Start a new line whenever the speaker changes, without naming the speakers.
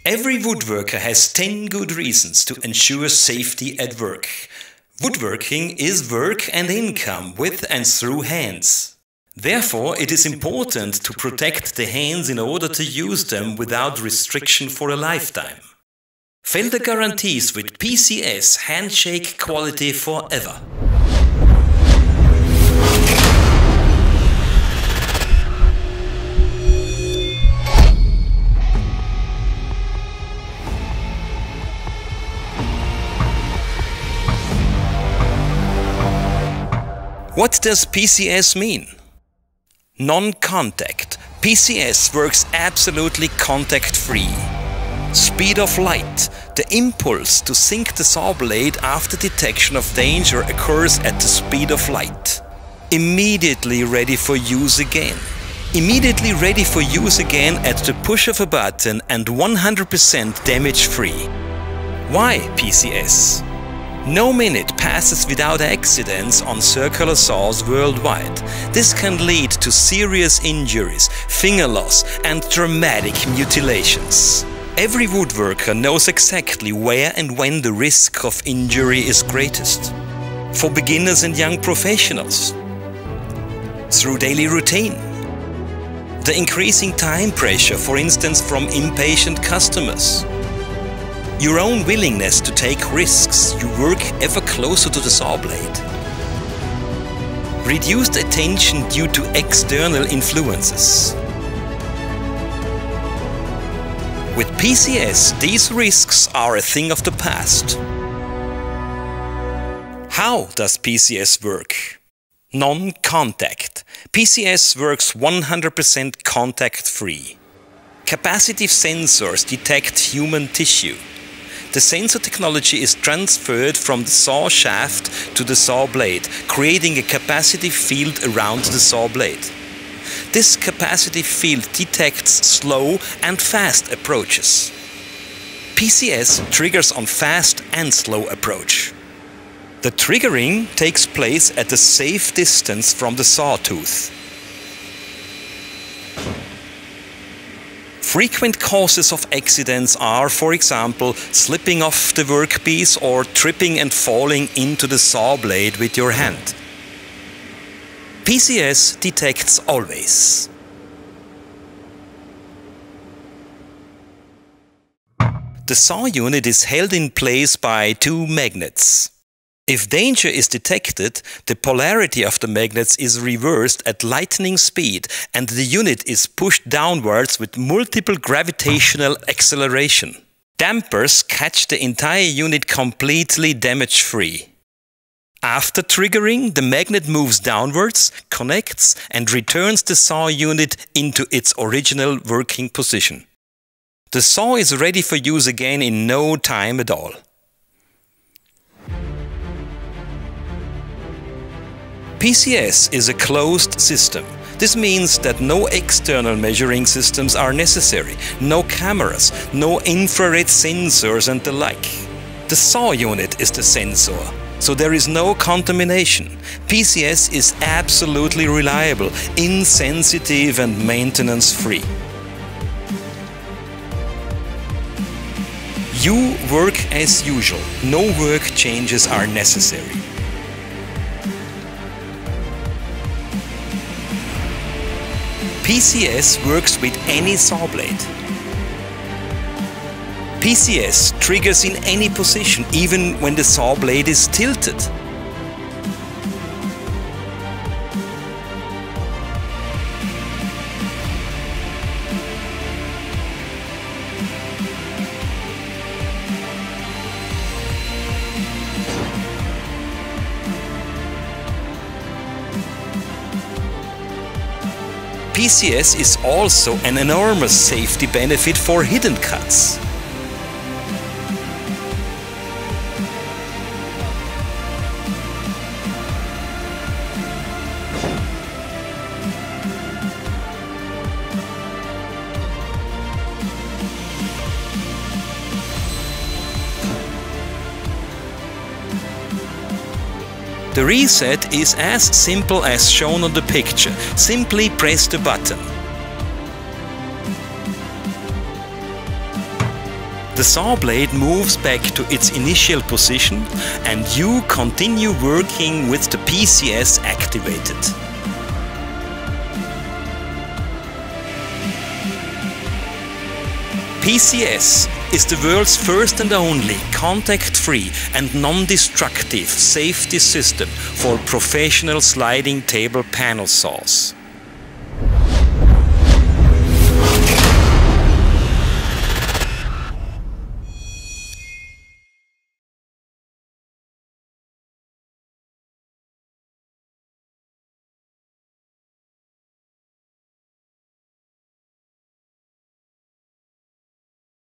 Every woodworker has 10 good reasons to ensure safety at work. Woodworking is work and income with and through hands. Therefore, it is important to protect the hands in order to use them without restriction for a lifetime. Felder guarantees with PCS handshake quality forever. What does PCS mean? Non-contact. PCS works absolutely contact-free. Speed of light. The impulse to sink the saw blade after detection of danger occurs at the speed of light. Immediately ready for use again. Immediately ready for use again at the push of a button and 100% damage-free. Why PCS? No minute passes without accidents on circular saws worldwide. This can lead to serious injuries, finger loss and dramatic mutilations. Every woodworker knows exactly where and when the risk of injury is greatest. For beginners and young professionals. Through daily routine. The increasing time pressure, for instance, from impatient customers. Your own willingness to take risks, you work ever closer to the saw blade. Reduced attention due to external influences. With PCS, these risks are a thing of the past. How does PCS work? Non-contact. PCS works 100% contact-free. Capacitive sensors detect human tissue. The sensor technology is transferred from the saw shaft to the saw blade, creating a capacitive field around the saw blade. This capacitive field detects slow and fast approaches. PCS triggers on fast and slow approach. The triggering takes place at a safe distance from the sawtooth. Frequent causes of accidents are, for example, slipping off the workpiece or tripping and falling into the saw blade with your hand. PCS detects always. The saw unit is held in place by two magnets. If danger is detected, the polarity of the magnets is reversed at lightning speed and the unit is pushed downwards with multiple gravitational acceleration. Dampers catch the entire unit completely damage-free. After triggering, the magnet moves downwards, connects and returns the saw unit into its original working position. The saw is ready for use again in no time at all. PCS is a closed system. This means that no external measuring systems are necessary, no cameras, no infrared sensors and the like. The saw unit is the sensor, so there is no contamination. PCS is absolutely reliable, insensitive and maintenance-free. You work as usual, no work changes are necessary. PCS works with any saw blade. PCS triggers in any position, even when the saw blade is tilted. PCS is also an enormous safety benefit for hidden cuts. The reset is as simple as shown on the picture. Simply press the button. The saw blade moves back to its initial position and you continue working with the PCS activated. PCS is the world's first and only contact-free and non-destructive safety system for professional sliding table panel saws.